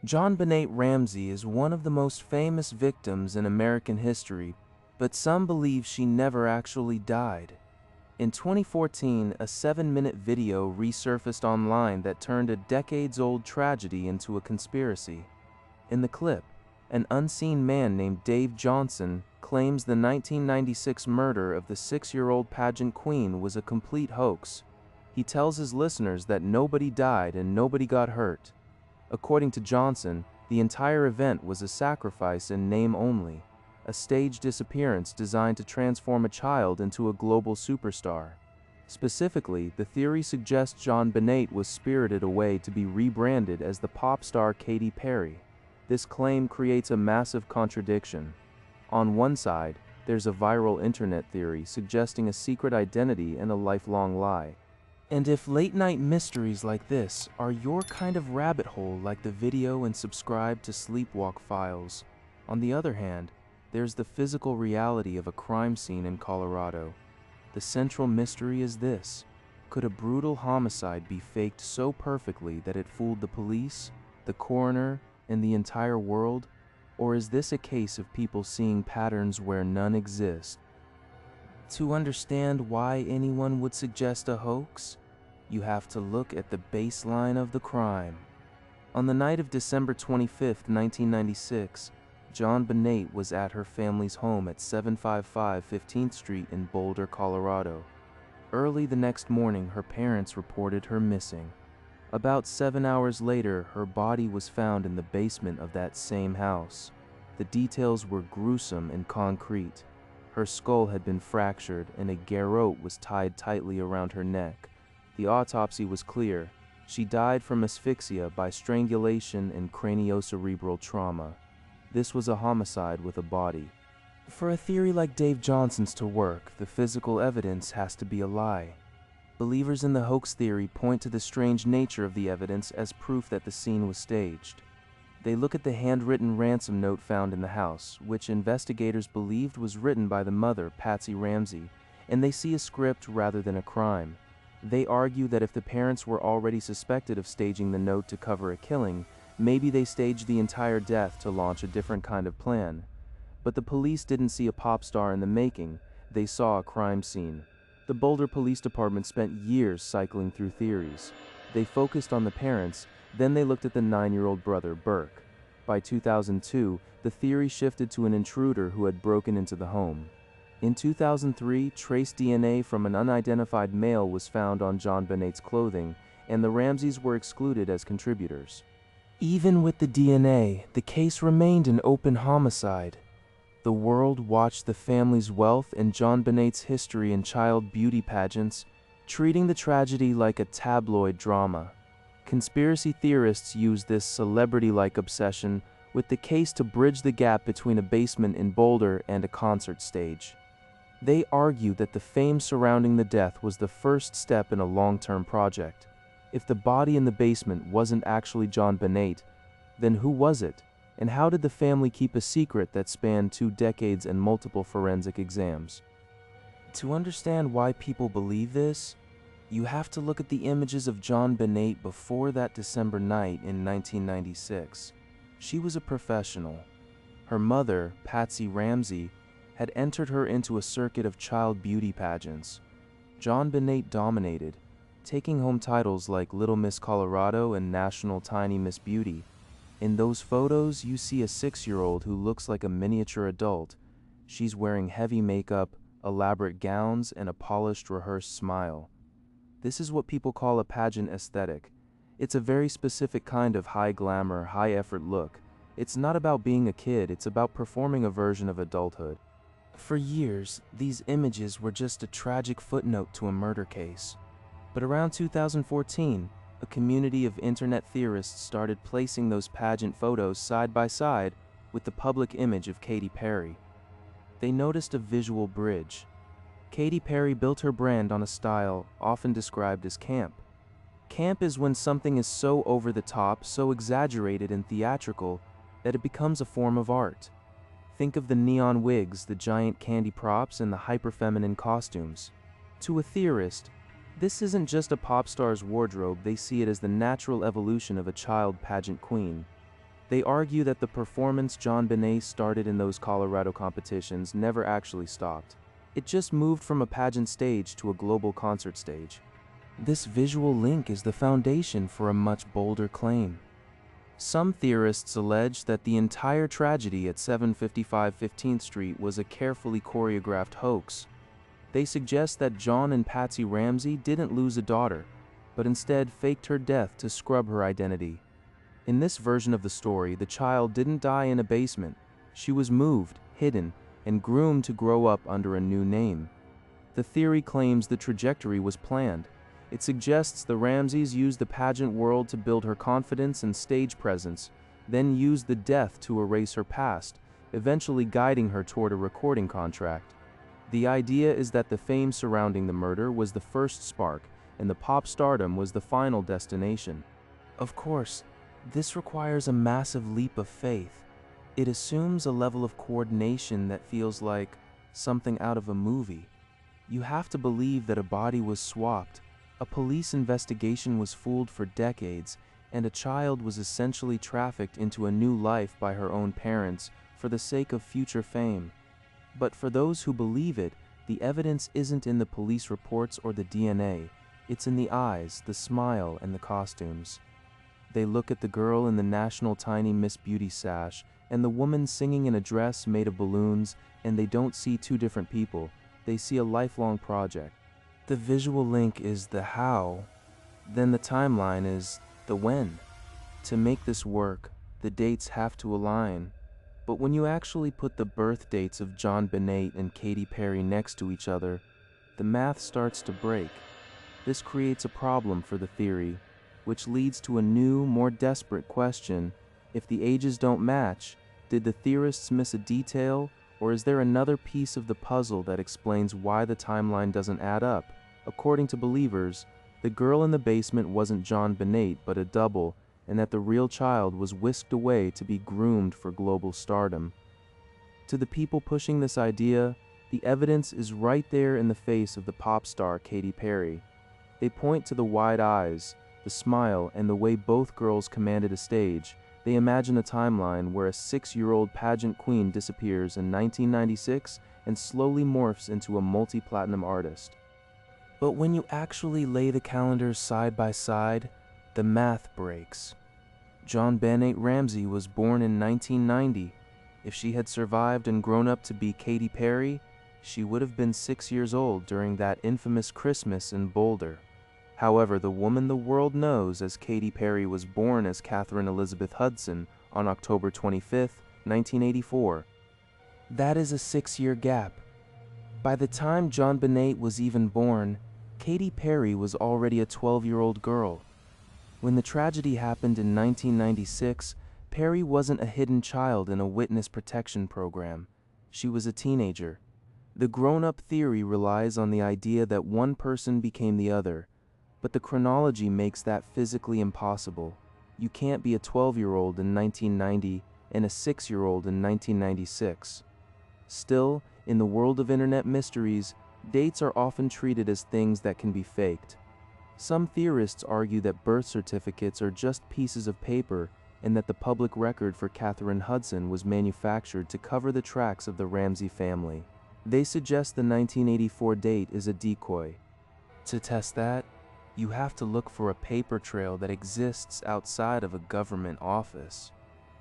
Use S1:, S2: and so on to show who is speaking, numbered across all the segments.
S1: JonBenét Ramsey is one of the most famous victims in American history, but some believe she never actually died. In 2014, a 7-minute video resurfaced online that turned a decades-old tragedy into a conspiracy. In the clip, an unseen man named Dave Johnson claims the 1996 murder of the 6-year-old pageant queen was a complete hoax. He tells his listeners that nobody died and nobody got hurt. According to Johnson, the entire event was a sacrifice in name only, a staged disappearance designed to transform a child into a global superstar. Specifically, the theory suggests JonBenét was spirited away to be rebranded as the pop star Katy Perry. This claim creates a massive contradiction. On one side, there's a viral internet theory suggesting a secret identity and a lifelong lie. And if late-night mysteries like this are your kind of rabbit hole, like the video and subscribe to Sleepwalk Files. On the other hand, there's the physical reality of a crime scene in Colorado. The central mystery is this: could a brutal homicide be faked so perfectly that it fooled the police, the coroner, and the entire world? Or is this a case of people seeing patterns where none exist? To understand why anyone would suggest a hoax, you have to look at the baseline of the crime. On the night of December 25, 1996, JonBenét was at her family's home at 755 15th Street in Boulder, Colorado. Early the next morning, her parents reported her missing. About 7 hours later, her body was found in the basement of that same house. The details were gruesome and concrete. Her skull had been fractured and a garrote was tied tightly around her neck. The autopsy was clear. She died from asphyxia by strangulation and craniocerebral trauma. This was a homicide with a body. For a theory like Dave Johnson's to work, the physical evidence has to be a lie. Believers in the hoax theory point to the strange nature of the evidence as proof that the scene was staged. They look at the handwritten ransom note found in the house, which investigators believed was written by the mother, Patsy Ramsey, and they see a script rather than a crime. They argue that if the parents were already suspected of staging the note to cover a killing, maybe they staged the entire death to launch a different kind of plan. But the police didn't see a pop star in the making, they saw a crime scene. The Boulder Police Department spent years cycling through theories. They focused on the parents, then they looked at the 9-year-old brother, Burke. By 2002, the theory shifted to an intruder who had broken into the home. In 2003, trace DNA from an unidentified male was found on JonBenét's clothing, and the Ramseys were excluded as contributors. Even with the DNA, the case remained an open homicide. The world watched the family's wealth and JonBenét's history in child beauty pageants, treating the tragedy like a tabloid drama. Conspiracy theorists use this celebrity-like obsession with the case to bridge the gap between a basement in Boulder and a concert stage. They argue that the fame surrounding the death was the first step in a long-term project. If the body in the basement wasn't actually JonBenét, then who was it? And how did the family keep a secret that spanned 2 decades and multiple forensic exams? To understand why people believe this, you have to look at the images of JonBenét before that December night in 1996. She was a professional. Her mother, Patsy Ramsey, had entered her into a circuit of child beauty pageants. JonBenét dominated, taking home titles like Little Miss Colorado and National Tiny Miss Beauty. In those photos, you see a 6-year-old who looks like a miniature adult. She's wearing heavy makeup, elaborate gowns, and a polished, rehearsed smile. This is what people call a pageant aesthetic. It's a very specific kind of high glamour, high effort look. It's not about being a kid, it's about performing a version of adulthood. For years, these images were just a tragic footnote to a murder case. But around 2014, a community of internet theorists started placing those pageant photos side by side with the public image of Katy Perry. They noticed a visual bridge. Katy Perry built her brand on a style often described as camp. Camp is when something is so over the top, so exaggerated and theatrical, that it becomes a form of art. Think of the neon wigs, the giant candy props, and the hyper-feminine costumes. To a theorist, this isn't just a pop star's wardrobe, they see it as the natural evolution of a child pageant queen. They argue that the performance JonBenét started in those Colorado competitions never actually stopped. It just moved from a pageant stage to a global concert stage. This visual link is the foundation for a much bolder claim. Some theorists allege that the entire tragedy at 755 15th Street was a carefully choreographed hoax. They suggest that John and Patsy Ramsey didn't lose a daughter, but instead faked her death to scrub her identity. In this version of the story, the child didn't die in a basement. She was moved, hidden, and groomed to grow up under a new name. The theory claims the trajectory was planned. It suggests the Ramseys used the pageant world to build her confidence and stage presence, then used the death to erase her past, eventually guiding her toward a recording contract. The idea is that the fame surrounding the murder was the first spark, and the pop stardom was the final destination. Of course, this requires a massive leap of faith. It assumes a level of coordination that feels like something out of a movie. You have to believe that a body was swapped, a police investigation was fooled for decades, and a child was essentially trafficked into a new life by her own parents for the sake of future fame. But for those who believe it, the evidence isn't in the police reports or the DNA. It's in the eyes, the smile, and the costumes. They look at the girl in the national Tiny Miss Beauty sash and the woman singing in a dress made of balloons, and they don't see two different people. They see a lifelong project. The visual link is the how, then the timeline is the when. To make this work, the dates have to align. But when you actually put the birth dates of JonBenét and Katy Perry next to each other, the math starts to break. This creates a problem for the theory, which leads to a new, more desperate question. If the ages don't match, did the theorists miss a detail, or is there another piece of the puzzle that explains why the timeline doesn't add up? According to believers, the girl in the basement wasn't JonBenét but a double, and that the real child was whisked away to be groomed for global stardom. To the people pushing this idea, the evidence is right there in the face of the pop star Katy Perry. They point to the wide eyes, the smile, and the way both girls commanded a stage. They imagine a timeline where a 6-year-old pageant queen disappears in 1996 and slowly morphs into a multi-platinum artist. But when you actually lay the calendars side by side, the math breaks. JonBenét Ramsey was born in 1990. If she had survived and grown up to be Katy Perry, she would have been 6 years old during that infamous Christmas in Boulder. However, the woman the world knows as Katy Perry was born as Catherine Elizabeth Hudson on October 25, 1984. That is a 6-year gap. By the time JonBenét was even born, Katy Perry was already a 12-year-old girl. When the tragedy happened in 1996, Perry wasn't a hidden child in a witness protection program. She was a teenager. The grown-up theory relies on the idea that one person became the other, but the chronology makes that physically impossible. You can't be a 12-year-old in 1990 and a 6-year-old in 1996. Still, in the world of internet mysteries, dates are often treated as things that can be faked. Some theorists argue that birth certificates are just pieces of paper and that the public record for Catherine Hudson was manufactured to cover the tracks of the Ramsey family. They suggest the 1984 date is a decoy. To test that, you have to look for a paper trail that exists outside of a government office.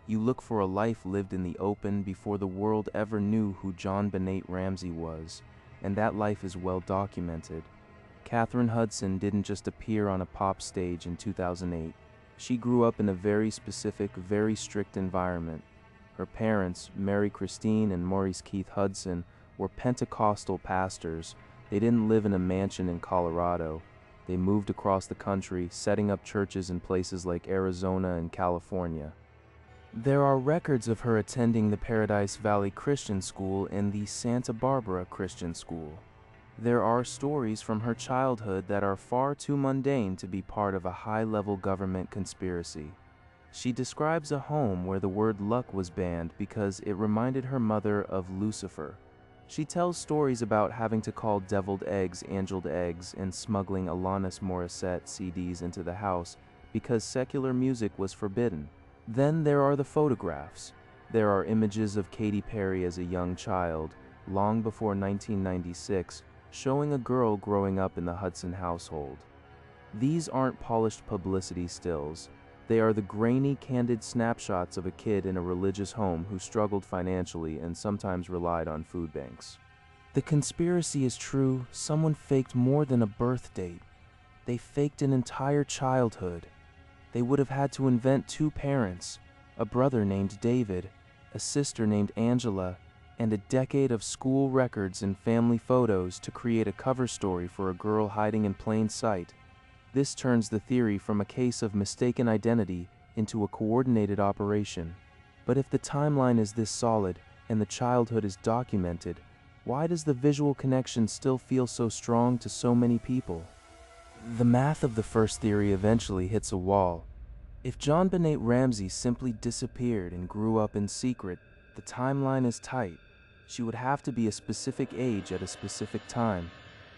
S1: You look for a life lived in the open before the world ever knew who JonBenét Ramsey was, and that life is well documented. Catherine Hudson didn't just appear on a pop stage in 2008. She grew up in a very specific, very strict environment. Her parents, Mary Christine and Maurice Keith Hudson, were Pentecostal pastors. They didn't live in a mansion in Colorado. They moved across the country, setting up churches in places like Arizona and California. There are records of her attending the Paradise Valley Christian School and the Santa Barbara Christian School. There are stories from her childhood that are far too mundane to be part of a high-level government conspiracy. She describes a home where the word luck was banned because it reminded her mother of Lucifer. She tells stories about having to call deviled eggs angeled eggs and smuggling Alanis Morissette CDs into the house because secular music was forbidden. Then there are the photographs. There are images of Katy Perry as a young child, long before 1996, showing a girl growing up in the Hudson household. These aren't polished publicity stills. They are the grainy, candid snapshots of a kid in a religious home who struggled financially and sometimes relied on food banks. The conspiracy is true. Someone faked more than a birth date. They faked an entire childhood. They would have had to invent two parents, a brother named David, a sister named Angela, and a decade of school records and family photos to create a cover story for a girl hiding in plain sight. This turns the theory from a case of mistaken identity into a coordinated operation. But if the timeline is this solid and the childhood is documented, why does the visual connection still feel so strong to so many people? The math of the first theory eventually hits a wall. If JonBenét Ramsey simply disappeared and grew up in secret, the timeline is tight. She would have to be a specific age at a specific time.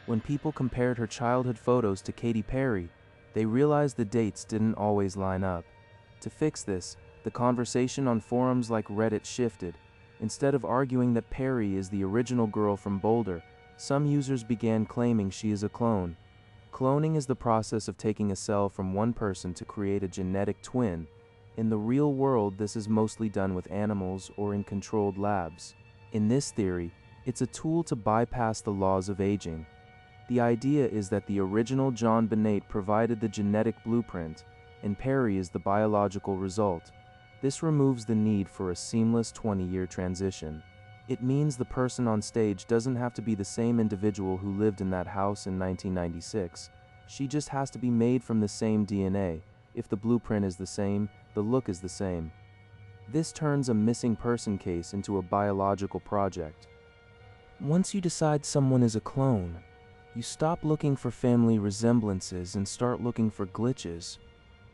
S1: When people compared her childhood photos to Katy Perry, they realized the dates didn't always line up. To fix this, the conversation on forums like Reddit shifted. Instead of arguing that Perry is the original girl from Boulder, some users began claiming she is a clone. Cloning is the process of taking a cell from one person to create a genetic twin. In the real world, this is mostly done with animals or in controlled labs. In this theory, it's a tool to bypass the laws of aging. The idea is that the original JonBenét provided the genetic blueprint, and Perry is the biological result. This removes the need for a seamless 20-year transition. It means the person on stage doesn't have to be the same individual who lived in that house in 1996. She just has to be made from the same DNA. If the blueprint is the same, the look is the same. This turns a missing person case into a biological project. Once you decide someone is a clone, you stop looking for family resemblances and start looking for glitches.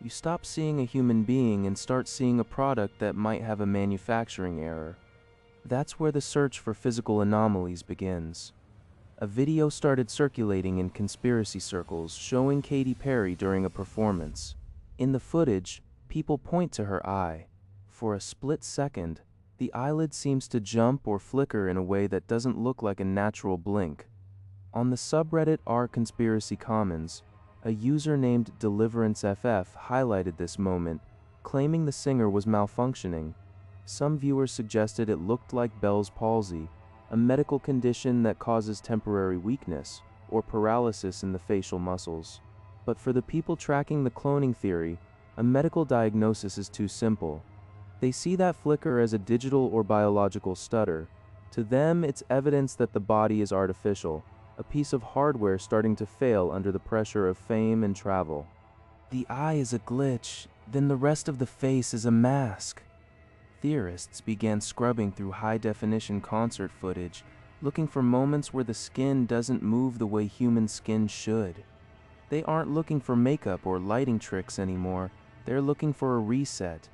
S1: You stop seeing a human being and start seeing a product that might have a manufacturing error. That's where the search for physical anomalies begins. A video started circulating in conspiracy circles showing Katy Perry during a performance. In the footage, people point to her eye. For a split second, the eyelid seems to jump or flicker in a way that doesn't look like a natural blink. On the subreddit r/conspiracy commons, a user named DeliveranceFF highlighted this moment, claiming the singer was malfunctioning. Some viewers suggested it looked like Bell's palsy, a medical condition that causes temporary weakness or paralysis in the facial muscles. But for the people tracking the cloning theory, a medical diagnosis is too simple. They see that flicker as a digital or biological stutter. To them, it's evidence that the body is artificial, a piece of hardware starting to fail under the pressure of fame and travel. The eye is a glitch, then the rest of the face is a mask. Theorists began scrubbing through high-definition concert footage, looking for moments where the skin doesn't move the way human skin should. They aren't looking for makeup or lighting tricks anymore, they're looking for a reset.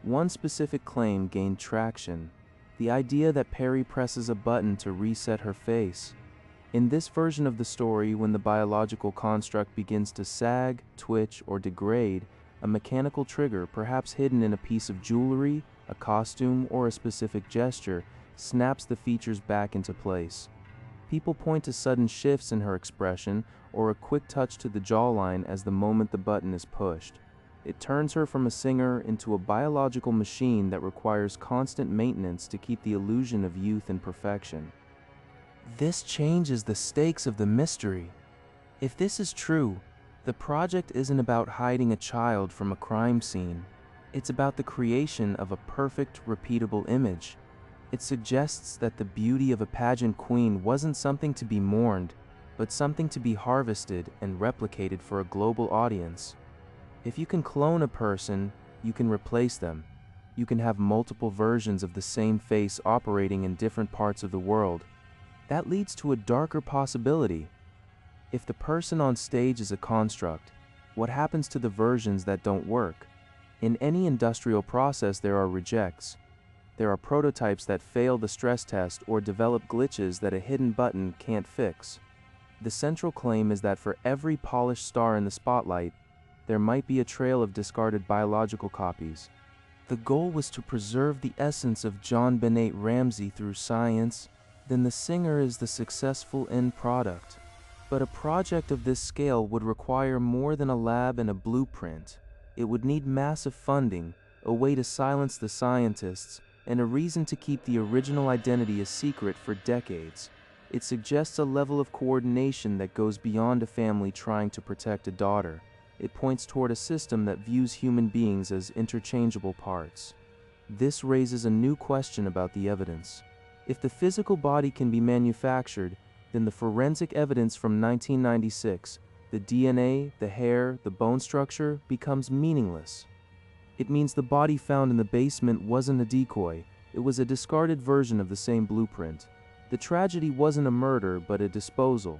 S1: One specific claim gained traction: the idea that Perry presses a button to reset her face. In this version of the story, when the biological construct begins to sag, twitch, or degrade, a mechanical trigger, perhaps hidden in a piece of jewelry, a costume, or a specific gesture, snaps the features back into place. People point to sudden shifts in her expression or a quick touch to the jawline as the moment the button is pushed. It turns her from a singer into a biological machine that requires constant maintenance to keep the illusion of youth and perfection. This changes the stakes of the mystery. If this is true, the project isn't about hiding a child from a crime scene. It's about the creation of a perfect, repeatable image. It suggests that the beauty of a pageant queen wasn't something to be mourned, but something to be harvested and replicated for a global audience. If you can clone a person, you can replace them. You can have multiple versions of the same face operating in different parts of the world. That leads to a darker possibility. If the person on stage is a construct, what happens to the versions that don't work? In any industrial process, there are rejects. There are prototypes that fail the stress test or develop glitches that a hidden button can't fix. The central claim is that for every polished star in the spotlight, there might be a trail of discarded biological copies. The goal was to preserve the essence of JonBenét Ramsey through science, then the singer is the successful end product. But a project of this scale would require more than a lab and a blueprint. It would need massive funding, a way to silence the scientists, and a reason to keep the original identity a secret for decades. It suggests a level of coordination that goes beyond a family trying to protect a daughter. It points toward a system that views human beings as interchangeable parts. This raises a new question about the evidence. If the physical body can be manufactured, then the forensic evidence from 1996, the DNA, the hair, the bone structure, becomes meaningless. It means the body found in the basement wasn't a decoy, it was a discarded version of the same blueprint. The tragedy wasn't a murder, but a disposal.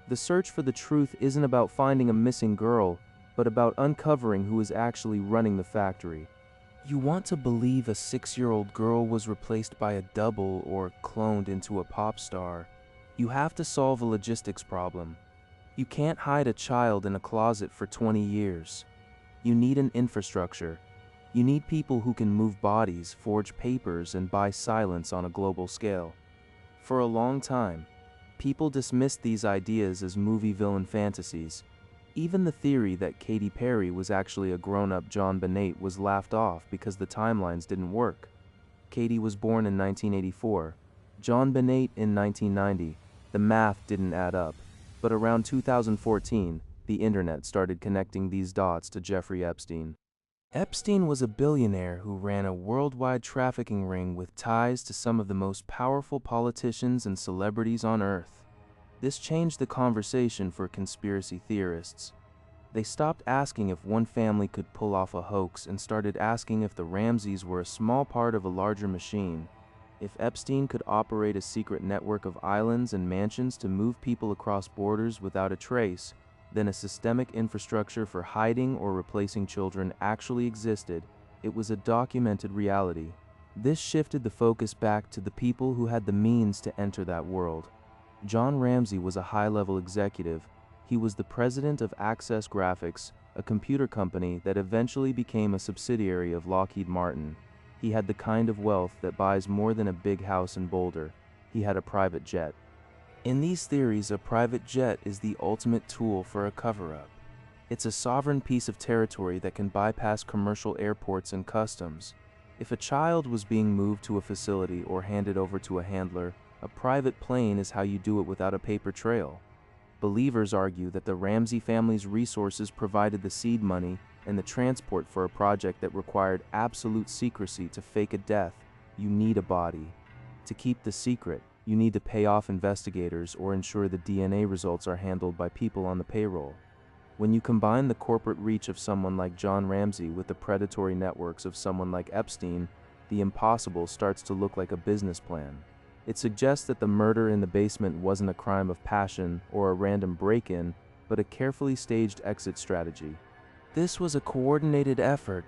S1: The search for the truth isn't about finding a missing girl, but about uncovering who is actually running the factory. You want to believe a 6-year-old girl was replaced by a double or cloned into a pop star. You have to solve a logistics problem. You can't hide a child in a closet for 20 years. You need an infrastructure. You need people who can move bodies, forge papers, and buy silence on a global scale. For a long time, people dismissed these ideas as movie villain fantasies. Even the theory that Katy Perry was actually a grown-up JonBenét was laughed off because the timelines didn't work. Katy was born in 1984, JonBenét in 1990. The math didn't add up. But around 2014, the internet started connecting these dots to Jeffrey Epstein. Epstein was a billionaire who ran a worldwide trafficking ring with ties to some of the most powerful politicians and celebrities on Earth. This changed the conversation for conspiracy theorists. They stopped asking if one family could pull off a hoax and started asking if the Ramseys were a small part of a larger machine. If Epstein could operate a secret network of islands and mansions to move people across borders without a trace, then a systemic infrastructure for hiding or replacing children actually existed. It was a documented reality. This shifted the focus back to the people who had the means to enter that world. John Ramsey was a high-level executive. He was the president of Access Graphics, a computer company that eventually became a subsidiary of Lockheed Martin. He had the kind of wealth that buys more than a big house in Boulder. He had a private jet. In these theories, a private jet is the ultimate tool for a cover-up. It's a sovereign piece of territory that can bypass commercial airports and customs. If a child was being moved to a facility or handed over to a handler, a private plane is how you do it without a paper trail. Believers argue that the Ramsey family's resources provided the seed money and the transport for a project that required absolute secrecy. To fake a death, you need a body. To keep the secret, you need to pay off investigators or ensure the DNA results are handled by people on the payroll. When you combine the corporate reach of someone like John Ramsey with the predatory networks of someone like Epstein, the impossible starts to look like a business plan. It suggests that the murder in the basement wasn't a crime of passion or a random break-in, but a carefully staged exit strategy. This was a coordinated effort.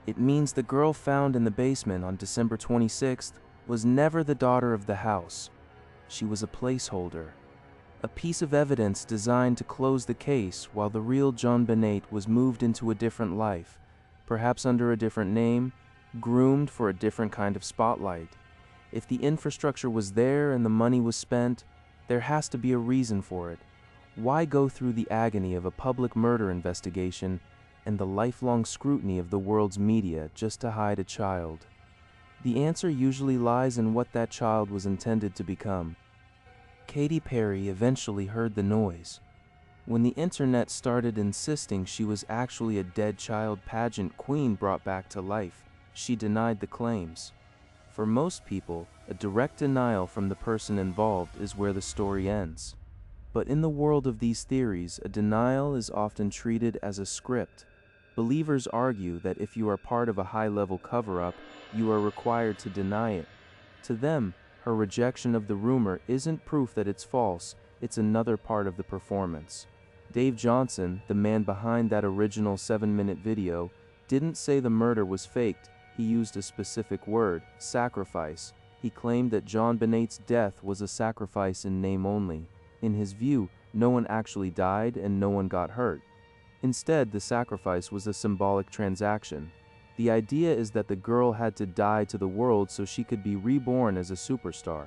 S1: It means the girl found in the basement on December 26th was never the daughter of the house. She was a placeholder, a piece of evidence designed to close the case while the real JonBenét was moved into a different life, perhaps under a different name, groomed for a different kind of spotlight. If the infrastructure was there and the money was spent, there has to be a reason for it. Why go through the agony of a public murder investigation and the lifelong scrutiny of the world's media just to hide a child? The answer usually lies in what that child was intended to become. Katy Perry eventually heard the noise. When the internet started insisting she was actually a dead child pageant queen brought back to life, she denied the claims. For most people, a direct denial from the person involved is where the story ends. But in the world of these theories, a denial is often treated as a script. Believers argue that if you are part of a high-level cover-up, you are required to deny it. To them, her rejection of the rumor isn't proof that it's false, it's another part of the performance. Dave Johnson, the man behind that original 7-minute video, didn't say the murder was faked. He used a specific word, sacrifice. He claimed that JonBenét's death was a sacrifice in name only. In his view, no one actually died and no one got hurt. Instead, the sacrifice was a symbolic transaction. The idea is that the girl had to die to the world so she could be reborn as a superstar.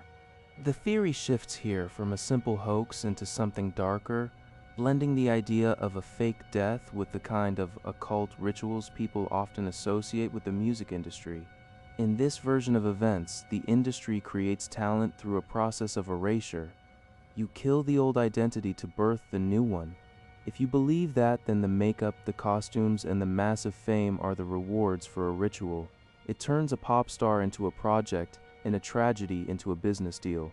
S1: The theory shifts here from a simple hoax into something darker, blending the idea of a fake death with the kind of occult rituals people often associate with the music industry. In this version of events, the industry creates talent through a process of erasure. You kill the old identity to birth the new one. If you believe that, then the makeup, the costumes, and the massive fame are the rewards for a ritual. It turns a pop star into a project and a tragedy into a business deal.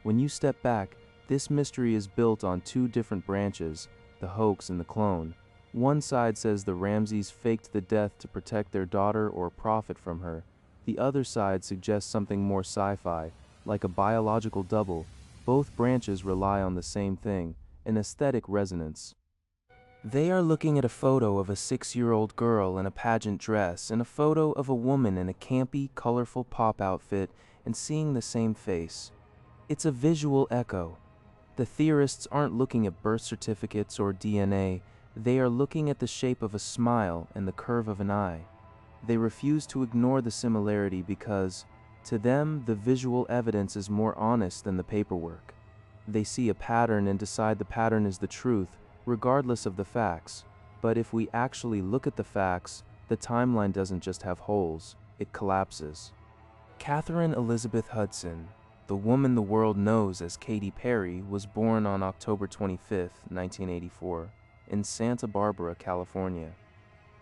S1: When you step back, this mystery is built on two different branches, the hoax and the clone. One side says the Ramseys faked the death to protect their daughter or profit from her. The other side suggests something more sci-fi, like a biological double. Both branches rely on the same thing, an aesthetic resonance. They are looking at a photo of a 6-year-old girl in a pageant dress and a photo of a woman in a campy, colorful pop outfit and seeing the same face. It's a visual echo. The theorists aren't looking at birth certificates or DNA, they are looking at the shape of a smile and the curve of an eye. They refuse to ignore the similarity because, to them, the visual evidence is more honest than the paperwork. They see a pattern and decide the pattern is the truth, regardless of the facts. But if we actually look at the facts, the timeline doesn't just have holes, it collapses. Catherine Elizabeth Hudson, the woman the world knows as Katy Perry, was born on October 25, 1984, in Santa Barbara, California.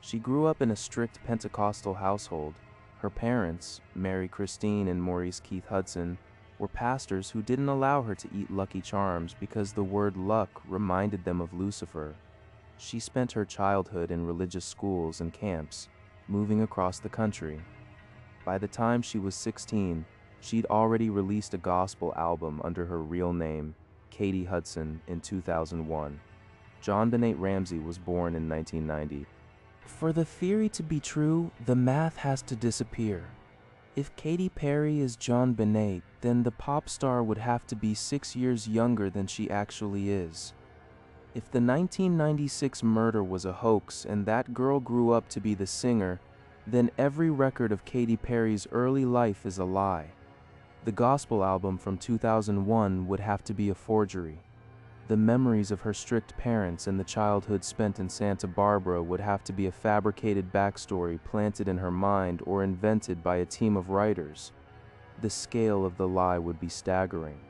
S1: She grew up in a strict Pentecostal household. Her parents, Mary Christine and Maurice Keith Hudson, were pastors who didn't allow her to eat Lucky Charms because the word luck reminded them of Lucifer. She spent her childhood in religious schools and camps, moving across the country. By the time she was 16, she'd already released a gospel album under her real name, Katy Hudson, in 2001. JonBenét Ramsey was born in 1990. For the theory to be true, the math has to disappear. If Katy Perry is JonBenét, then the pop star would have to be 6 years younger than she actually is. If the 1996 murder was a hoax and that girl grew up to be the singer, then every record of Katy Perry's early life is a lie. The gospel album from 2001 would have to be a forgery. The memories of her strict parents and the childhood spent in Santa Barbara would have to be a fabricated backstory planted in her mind or invented by a team of writers. The scale of the lie would be staggering.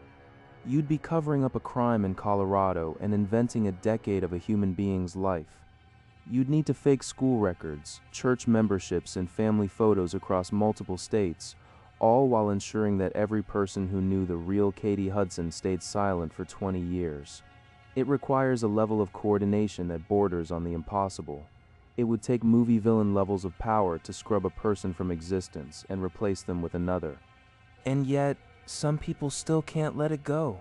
S1: You'd be covering up a crime in Colorado and inventing a decade of a human being's life. You'd need to fake school records, church memberships, and family photos across multiple states, all while ensuring that every person who knew the real Katy Hudson stayed silent for 20 years. It requires a level of coordination that borders on the impossible. It would take movie villain levels of power to scrub a person from existence and replace them with another. And yet, some people still can't let it go.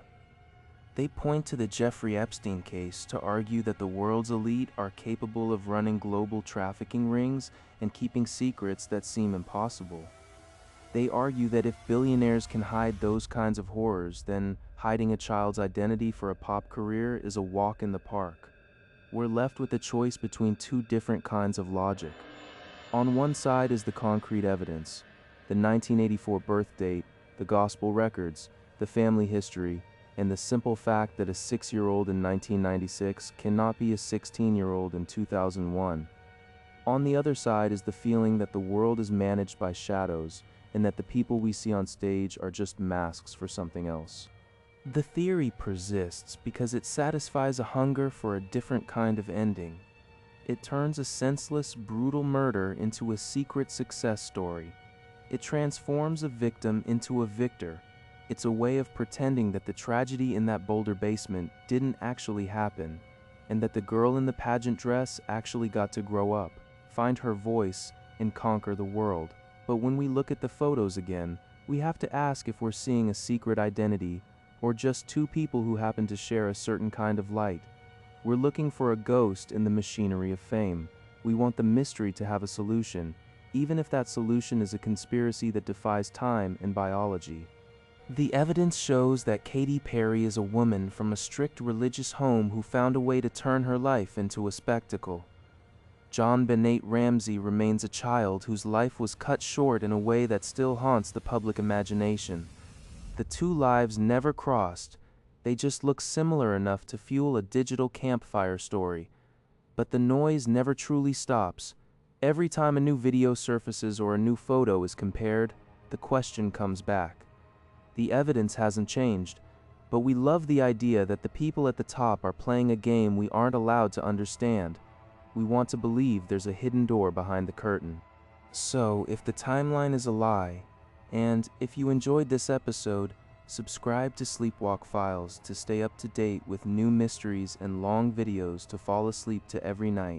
S1: They point to the Jeffrey Epstein case to argue that the world's elite are capable of running global trafficking rings and keeping secrets that seem impossible. They argue that if billionaires can hide those kinds of horrors, then hiding a child's identity for a pop career is a walk in the park. We're left with a choice between two different kinds of logic. On one side is the concrete evidence, the 1984 birth date, the gospel records, the family history, and the simple fact that a 6-year-old in 1996 cannot be a 16-year-old in 2001. On the other side is the feeling that the world is managed by shadows, and that the people we see on stage are just masks for something else. The theory persists because it satisfies a hunger for a different kind of ending. It turns a senseless, brutal murder into a secret success story. It transforms a victim into a victor. It's a way of pretending that the tragedy in that Boulder basement didn't actually happen, and that the girl in the pageant dress actually got to grow up, find her voice, and conquer the world. But when we look at the photos again, we have to ask if we're seeing a secret identity or just two people who happen to share a certain kind of light. We're looking for a ghost in the machinery of fame. We want the mystery to have a solution, even if that solution is a conspiracy that defies time and biology. The evidence shows that Katy Perry is a woman from a strict religious home who found a way to turn her life into a spectacle. JonBenét Ramsey remains a child whose life was cut short in a way that still haunts the public imagination. The two lives never crossed, they just look similar enough to fuel a digital campfire story. But the noise never truly stops. Every time a new video surfaces or a new photo is compared, the question comes back. The evidence hasn't changed, but we love the idea that the people at the top are playing a game we aren't allowed to understand. We want to believe there's a hidden door behind the curtain. So, if the timeline is a lie, and if you enjoyed this episode, subscribe to Sleepwalk Files to stay up to date with new mysteries and long videos to fall asleep to every night.